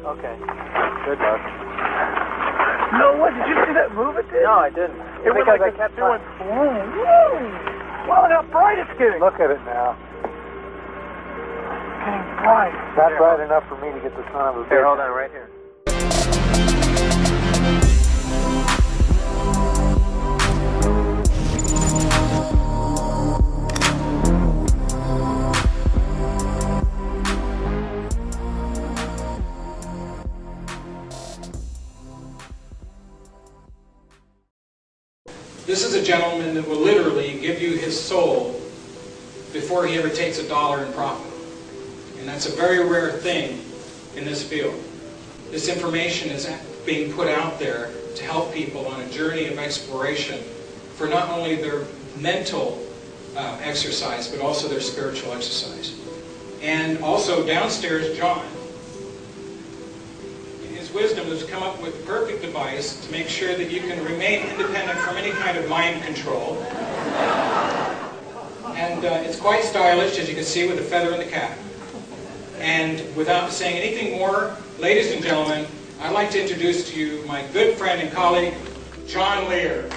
Okay. Good luck. No, what? Did you see that move it did? No, I didn't. It went like it kept doing boom, boom. Wow, look how bright it's getting. Look at it now. It's getting bright. Not bright enough for me to get the son of a bitch. Here, hold on, right here. This is a gentleman that will literally give you his soul before he ever takes $1 in profit. And that's a very rare thing in this field. This information is being put out there to help people on a journey of exploration for not only their mental exercise, but also their spiritual exercise. And also downstairs, John, wisdom has come up with the perfect device to make sure that you can remain independent from any kind of mind control. And it's quite stylish, as you can see, with the feather in the cap. And without saying anything more, ladies and gentlemen, I'd like to introduce to you my good friend and colleague, John Lear.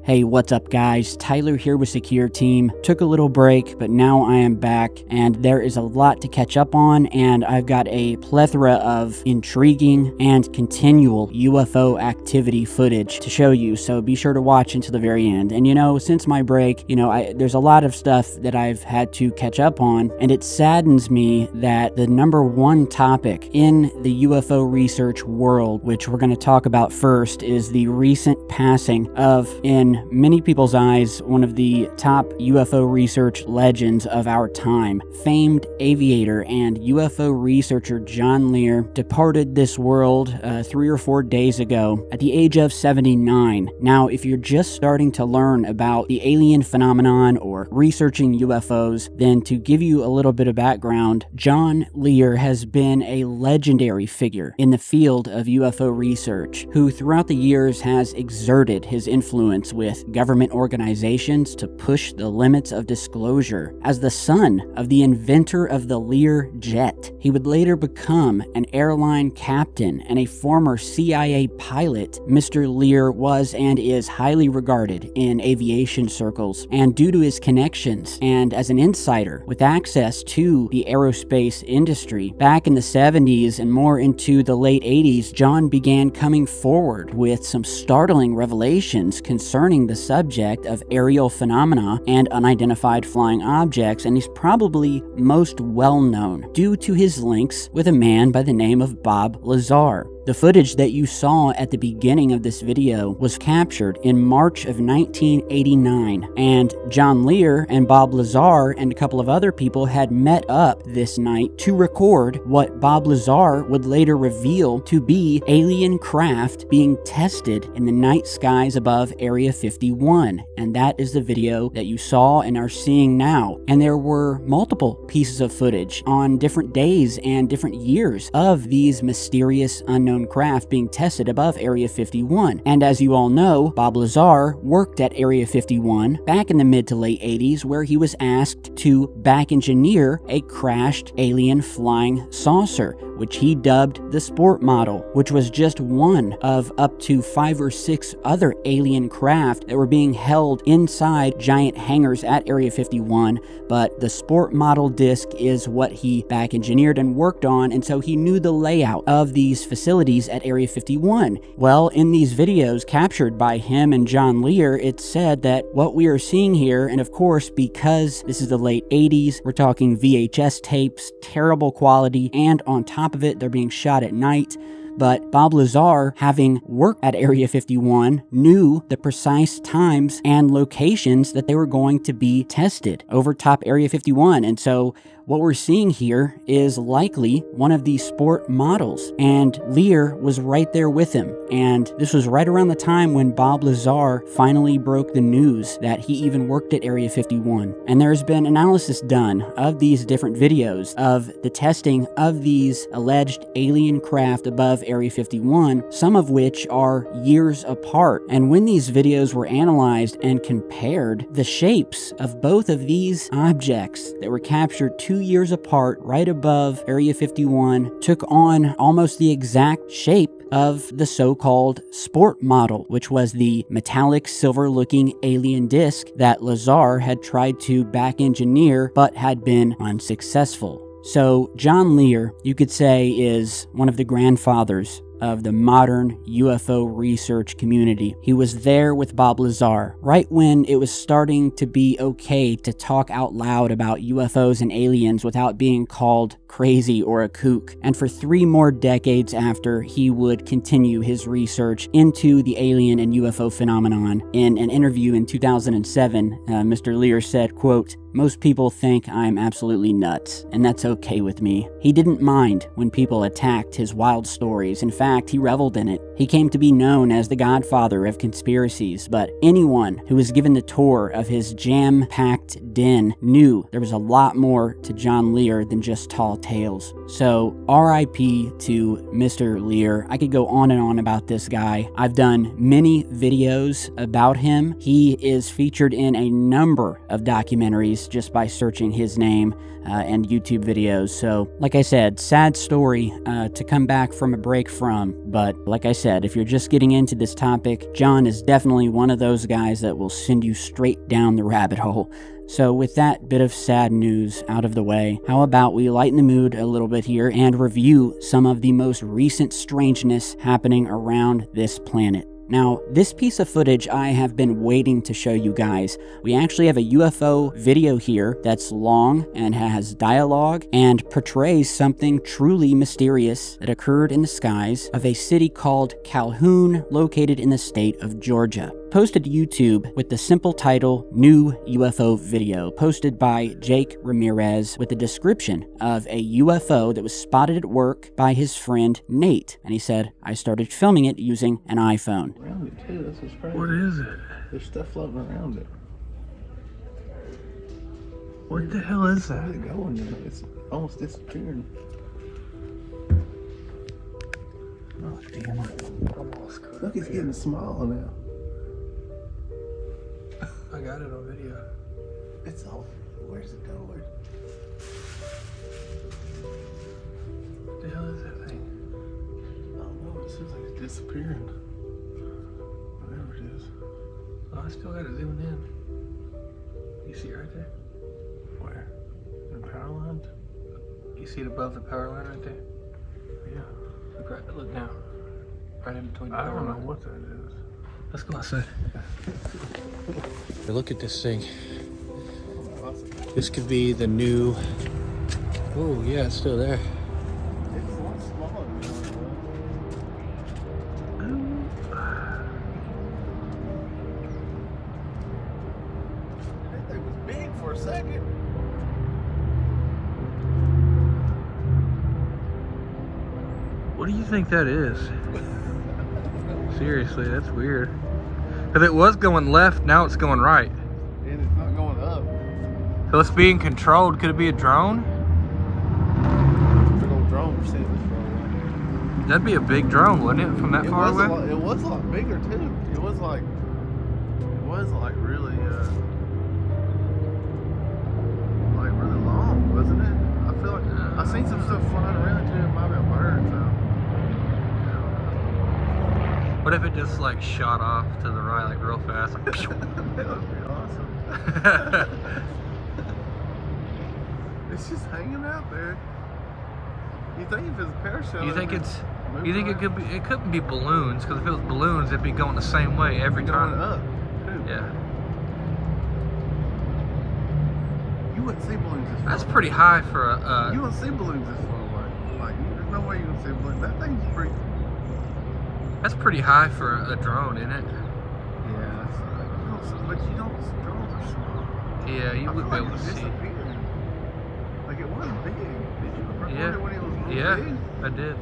Hey, what's up guys? Tyler here with Secure Team. Took a little break, but now I am back and there is a lot to catch up on, and I've got a plethora of intriguing and continual UFO activity footage to show you, so be sure to watch until the very end. And you know, since my break, there's a lot of stuff that I've had to catch up on, and it saddens me that the #1 topic in the UFO research world, which we're going to talk about first, is the recent passing of, in many people's eyes, one of the top UFO research legends of our time. Famed aviator and UFO researcher John Lear departed this world 3 or 4 days ago at the age of 79. Now, if you're just starting to learn about the alien phenomenon or researching UFOs, then to give you a little bit of background, John Lear has been a legendary figure in the field of UFO research, who throughout the years has exerted his influence with government organizations to push the limits of disclosure. As the son of the inventor of the Lear jet, he would later become an airline captain and a former CIA pilot. Mr. Lear was and is highly regarded in aviation circles, and due to his connections and as an insider with access to the aerospace industry, back in the 70s and more into the late 80s, John began coming forward with some startling revelations concerning the subject of aerial phenomena and unidentified flying objects, and he's probably most well known due to his links with a man by the name of Bob Lazar. The footage that you saw at the beginning of this video was captured in March of 1989, and John Lear and Bob Lazar and a couple of other people had met up this night to record what Bob Lazar would later reveal to be alien craft being tested in the night skies above Area 51, and that is the video that you saw and are seeing now. And there were multiple pieces of footage on different days and different years of these mysterious unknown craft being tested above Area 51. And as you all know, Bob Lazar worked at Area 51 back in the mid to late 80s, where he was asked to back engineer a crashed alien flying saucer, which he dubbed the Sport Model, which was just one of up to 5 or 6 other alien craft that were being held inside giant hangars at Area 51. But the Sport Model disc is what he back engineered and worked on, and so he knew the layout of these facilities at Area 51. Well, in these videos captured by him and John Lear, it's said that what we are seeing here, and of course because this is the late 80s, we're talking VHS tapes, terrible quality, and on top of it they're being shot at night. But Bob Lazar, having worked at Area 51, knew the precise times and locations that they were going to be tested over top Area 51. And so what we're seeing here is likely one of these Sport models, and Lear was right there with him. And this was right around the time when Bob Lazar finally broke the news that he even worked at Area 51. And there's been analysis done of these different videos of the testing of these alleged alien craft above Area 51, some of which are years apart. And when these videos were analyzed and compared, the shapes of both of these objects that were captured 2 years apart right above Area 51 took on almost the exact shape of the so-called sport model, which was the metallic silver-looking alien disc that Lazar had tried to back-engineer but had been unsuccessful. So John Lear, you could say, is one of the grandfathers of the modern UFO research community. He was there with Bob Lazar right when it was starting to be okay to talk out loud about UFOs and aliens without being called crazy or a kook. And for 3 more decades after, he would continue his research into the alien and UFO phenomenon. In an interview in 2007, Mr. Lear said, quote, "Most people think I'm absolutely nuts, and that's okay with me." He didn't mind when people attacked his wild stories. In fact, he reveled in it. He came to be known as the godfather of conspiracies, but anyone who was given the tour of his jam-packed den knew there was a lot more to John Lear than just tall tales. So, RIP to Mr. Lear. I could go on and on about this guy. I've done many videos about him. He is featured in a number of documentaries just by searching his name and YouTube videos. So, like I said, sad story to come back from a break from. But like I said, if you're just getting into this topic, John is definitely one of those guys that will send you straight down the rabbit hole. So with that bit of sad news out of the way, how about we lighten the mood a little bit here and review some of the most recent strangeness happening around this planet. Now, this piece of footage I have been waiting to show you guys. We actually have a UFO video here that's long and has dialogue and portrays something truly mysterious that occurred in the skies of a city called Calhoun, located in the state of Georgia. Posted to YouTube with the simple title, New UFO Video, posted by Jake Ramirez with a description of a UFO that was spotted at work by his friend Nate. And he said, "I started filming it using an iPhone." Around it too, that's what's crazy. What is it? There's stuff floating around it. What the hell is that? Where's it going now? It's almost disappearing. Oh, damn. Almost could. Look, it's getting smaller now. I got it on video. It's all. Where's it going? What the hell is that thing? I don't know. It seems like it's disappearing. Whatever it is. Oh, I still got it zoomed in. You see it right there? Where? The power line? You see it above the power line right there? Yeah. Look right. Look now. Right in between the I power don't know line. what that is. Let's go outside. Look at this thing. This could be the new. Oh, yeah, it's still there. It's a lot smaller than that thing was big for a second. What do you think that is? Seriously, that's weird. Because it was going left, now it's going right. And it's not going up. So it's being controlled. Could it be a drone? Big old drone we're seeing this far away. That'd be a big drone, wouldn't it, from that far away? It was a lot bigger too. It was like really long, wasn't it? I feel like I seen some stuff flying around too. It might be a bird though. What if it just like shot off to the right like real fast? Like, That would be awesome. It's just hanging out there. You think if it's a parachute? you think it could be? It couldn't be balloons, because if it was balloons, it'd be going the same way every going time. up too. Yeah, You wouldn't see balloons this far. that's pretty high for a. You wouldn't see balloons this far away. Like there's no way you can see balloons. That thing's pretty. That's pretty high for a drone, isn't it? Yeah, but you don't. Drones are small. Yeah, you I would feel be like able to it see. disappeared. Like it was big. Did you record Yeah. it when it was really Yeah, big? I did.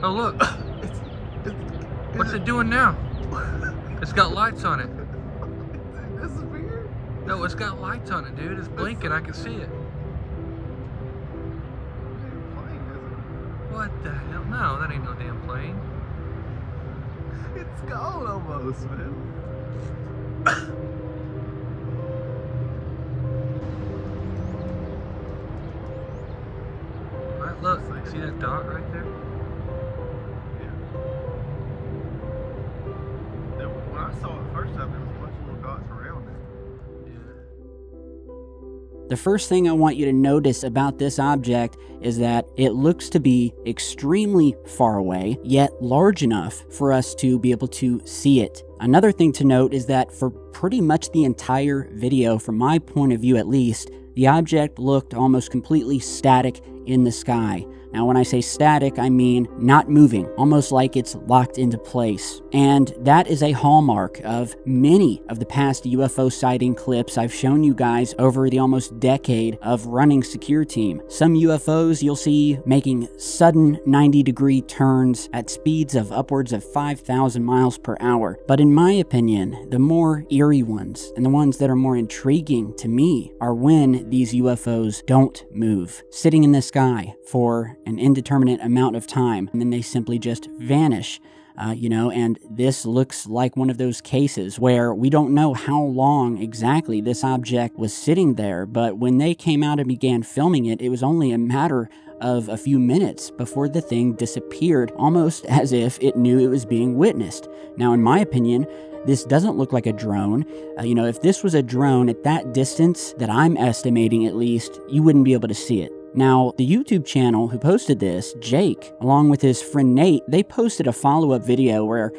Oh look, It's what's it doing now? It's got lights on it. It disappeared? No, it's got lights on it, dude. It's blinking. I can see it. It ain't a plane, is it? What? What the hell? No, that ain't no damn plane. It's gone almost, man. Right, look, see that dot right there? When I saw it first time, there was a bunch of little dots around it. The first thing I want you to notice about this object is that it looks to be extremely far away, yet large enough for us to be able to see it. Another thing to note is that for pretty much the entire video, from my point of view at least, the object looked almost completely static in the sky. Now, when I say static, I mean not moving, almost like it's locked into place. And that is a hallmark of many of the past UFO sighting clips I've shown you guys over the almost decade of running Secure Team. Some UFOs you'll see making sudden 90-degree turns at speeds of upwards of 5,000 miles per hour. But in my opinion, the more eerie ones, and the ones that are more intriguing to me, are when these UFOs don't move, sitting in the sky for an indeterminate amount of time, and then they simply just vanish. And this looks like one of those cases where we don't know how long exactly this object was sitting there, but when they came out and began filming it, it was only a matter of a few minutes before the thing disappeared, almost as if it knew it was being witnessed. Now, in my opinion, this doesn't look like a drone. If this was a drone at that distance that I'm estimating at least, you wouldn't be able to see it. Now, the YouTube channel who posted this, Jake, along with his friend Nate, they posted a follow-up video where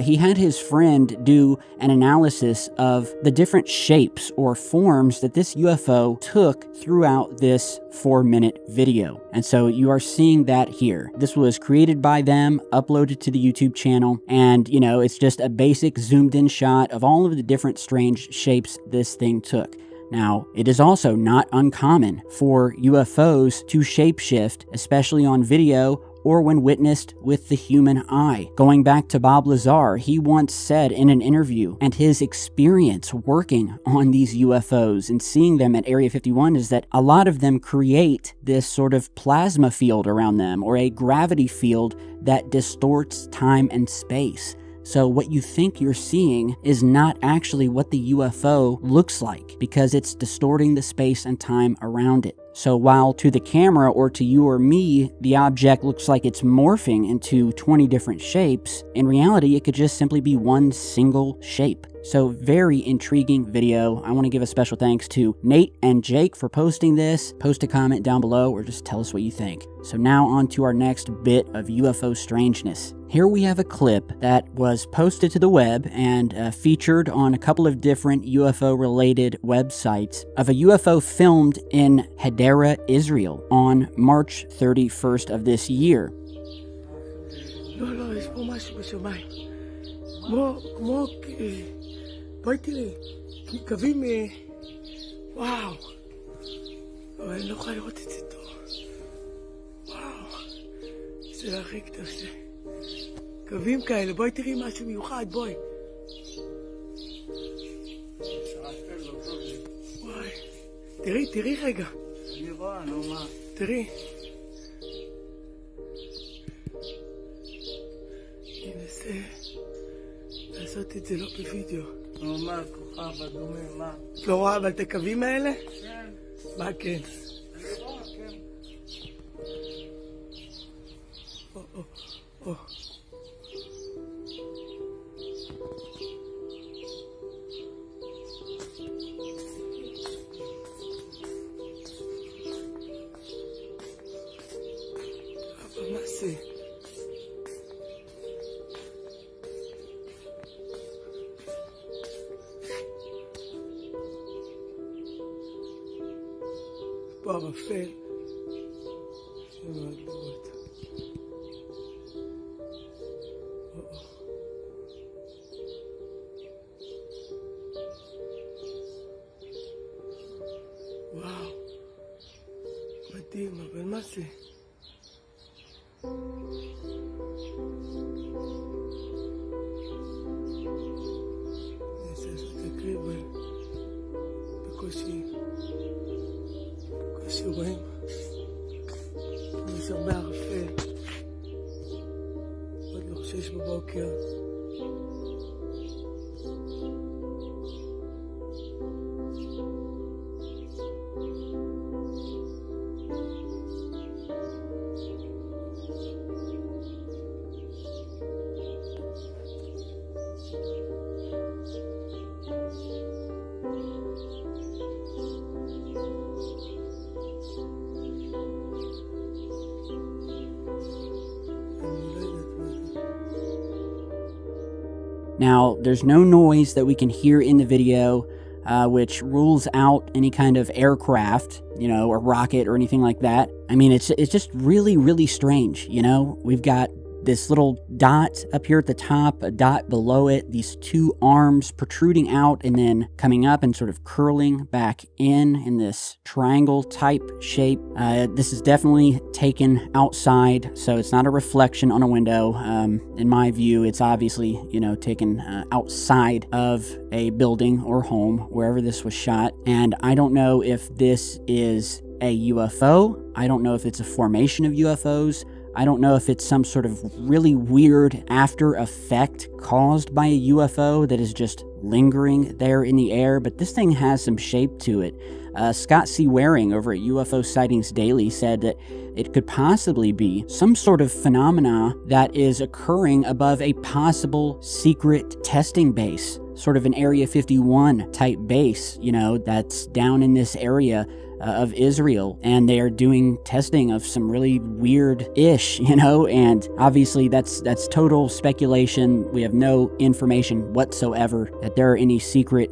he had his friend do an analysis of the different shapes or forms that this UFO took throughout this 4-minute video. And so you are seeing that here. This was created by them, uploaded to the YouTube channel, and, it's just a basic zoomed-in shot of all of the different strange shapes this thing took. Now, it is also not uncommon for UFOs to shapeshift, especially on video or when witnessed with the human eye. Going back to Bob Lazar, he once said in an interview, and his experience working on these UFOs and seeing them at Area 51 is that a lot of them create this sort of plasma field around them, or a gravity field that distorts time and space. So what you think you're seeing is not actually what the UFO looks like, because it's distorting the space and time around it. So while to the camera or to you or me, the object looks like it's morphing into 20 different shapes, in reality, it could just simply be one single shape. So very intriguing video. I want to give a special thanks to Nate and Jake for posting this. Post a comment down below or just tell us what you think. So now on to our next bit of UFO strangeness. Here we have a clip that was posted to the web and featured on a couple of different UFO-related websites of a UFO filmed in Hadera, Israel on March 31st of this year. יש פה משהו בשמיים. כמו... בואי תראי, קווים... וואו. אבל אני לא יכולה לראות את זה טוב. וואו. זה להרחיק את זה. קווים כאלה, בואי תראי משהו מיוחד, בואי. וואי. תראי רגע. אני רואה, נו מה. תראי. ננסה לעשות את זה לא בווידאו. נו מה, כוכב אדומים, מה? את לא רואה אבל את הקווים האלה? כן. מה כן? אני רואה, כן. או. אבל מה זה? פה המפל שמאוד לראות וואו מדהים, אבל מה זה? נעשה לעשות תקריב בקושי רואים, יש הרבה ערפל. שיש בבוקר. Now, there's no noise that we can hear in the video, which rules out any kind of aircraft, you know, or rocket or anything like that. I mean, it's just really, really strange, you know? We've got this little dot up here at the top, a dot below it, these two arms protruding out and then coming up and sort of curling back in this triangle type shape. This is definitely taken outside, so it's not a reflection on a window. In my view, it's obviously, you know, taken outside of a building or home, wherever this was shot. And I don't know if this is a UFO. I don't know if it's a formation of UFOs. I don't know if it's some sort of really weird after effect caused by a UFO that is just lingering there in the air, but this thing has some shape to it. Scott C. Waring over at UFO Sightings Daily said that it could possibly be some sort of phenomena that is occurring above a possible secret testing base, sort of an Area 51 type base, you know, that's down in this area of Israel, and they are doing testing of some really weird-ish, you know, and obviously that's total speculation. We have no information whatsoever that there are any secret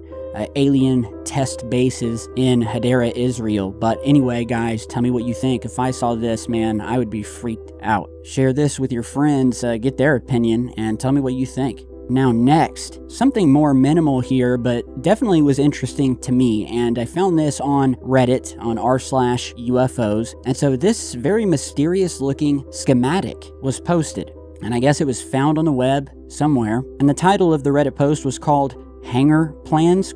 alien test bases in Hadera, Israel. But anyway, guys, tell me what you think. If I saw this, man, I would be freaked out. Share this with your friends, get their opinion, and tell me what you think. Now next, something more minimal here, but definitely was interesting to me, and I found this on Reddit, on r/UFOs, and so this very mysterious looking schematic was posted, and I guess it was found on the web somewhere, and the title of the Reddit post was called Hangar Plans, ?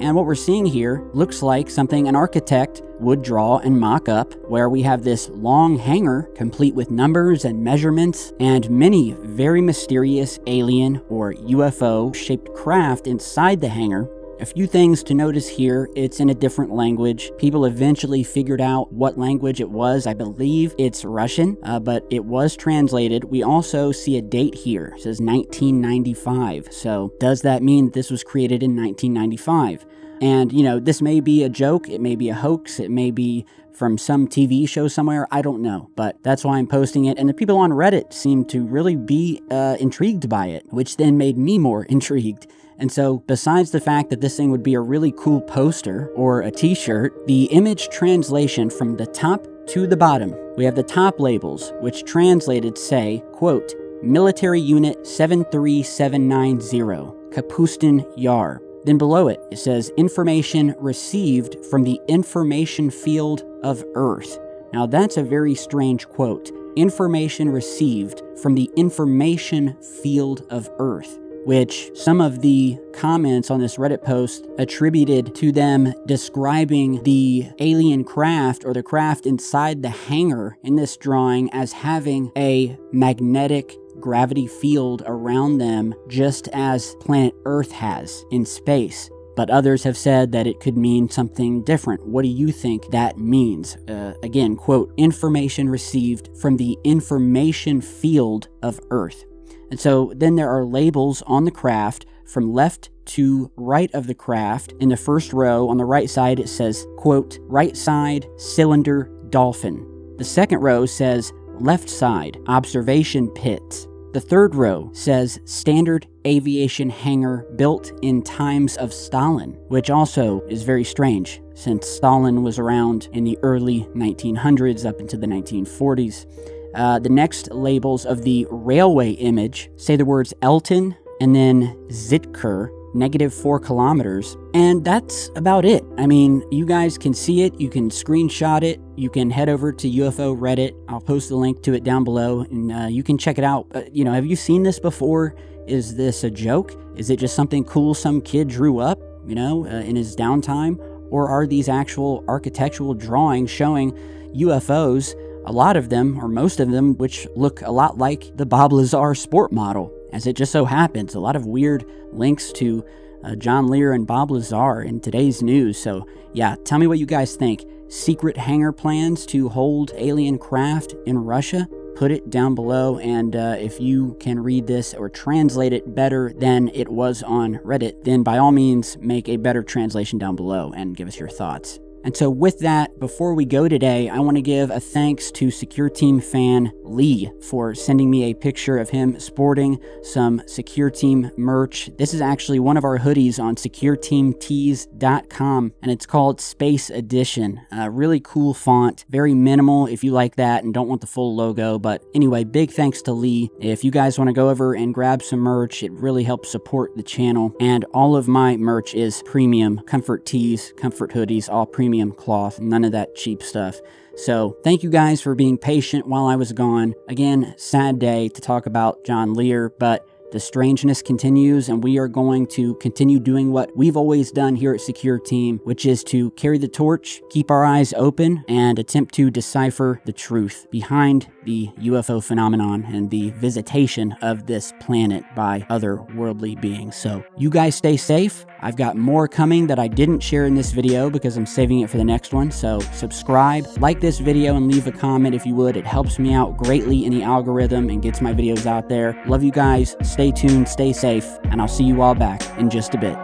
And what we're seeing here looks like something an architect would draw and mock up, where we have this long hangar complete with numbers and measurements and many very mysterious alien or UFO shaped craft inside the hangar. A few things to notice here. It's in a different language. People eventually figured out what language it was. I believe it's Russian, but it was translated. We also see a date here. It says 1995. So does that mean this was created in 1995? And, you know, this may be a joke. It may be a hoax. It may be from some TV show somewhere. I don't know. But that's why I'm posting it. And the people on Reddit seem to really be intrigued by it, which then made me more intrigued. And so, besides the fact that this thing would be a really cool poster or a t-shirt, the image translation from the top to the bottom, we have the top labels, which translated say, quote, Military Unit 73790, Kapustin Yar. Then below it, it says, information received from the information field of Earth. Now that's a very strange quote. Information received from the information field of Earth, which some of the comments on this Reddit post attributed to them describing the alien craft or the craft inside the hangar in this drawing as having a magnetic gravity field around them, just as planet Earth has in space. But others have said that it could mean something different. What do you think that means? Again, quote, information received from the information field of Earth. And so then there are labels on the craft from left to right of the craft. In the first row on the right side, it says, quote, right side, cylinder, dolphin. The second row says, left side, observation pit. The third row says, standard aviation hangar built in times of Stalin, which also is very strange, since Stalin was around in the early 1900s up into the 1940s. The next labels of the railway image say the words Elton and then Zitker, -4 kilometers, and that's about it. I mean, you guys can see it, you can screenshot it, you can head over to UFO Reddit, I'll post the link to it down below, and you can check it out. You know, have you seen this before? Is this a joke? Is it just something cool some kid drew up, you know, in his downtime? Or are these actual architectural drawings showing UFOs a lot of them, or most of them, which look a lot like the Bob Lazar sport model. As it just so happens, a lot of weird links to John Lear and Bob Lazar in today's news. So yeah, tell me what you guys think. Secret hangar plans to hold alien craft in Russia? Put it down below, and if you can read this or translate it better than it was on Reddit, then by all means make a better translation down below and give us your thoughts. And so with that, before we go today, I want to give a thanks to Secure Team fan Lee for sending me a picture of him sporting some Secure Team merch. This is actually one of our hoodies on secureteamtees.com, and it's called Space Edition. Really cool font, very minimal if you like that and don't want the full logo. But anyway, big thanks to Lee. If you guys want to go over and grab some merch, it really helps support the channel. And all of my merch is premium, comfort tees, comfort hoodies, all premium cloth, none of that cheap stuff. So thank you guys for being patient while I was gone. Again, sad day to talk about John Lear, but the strangeness continues, and we are going to continue doing what we've always done here at Secure Team, which is to carry the torch, keep our eyes open, and attempt to decipher the truth behind the UFO phenomenon and the visitation of this planet by otherworldly beings. So you guys stay safe. I've got more coming that I didn't share in this video because I'm saving it for the next one. So subscribe, like this video, and leave a comment if you would. It helps me out greatly in the algorithm and gets my videos out there. Love you guys. Stay tuned, stay safe, and I'll see you all back in just a bit.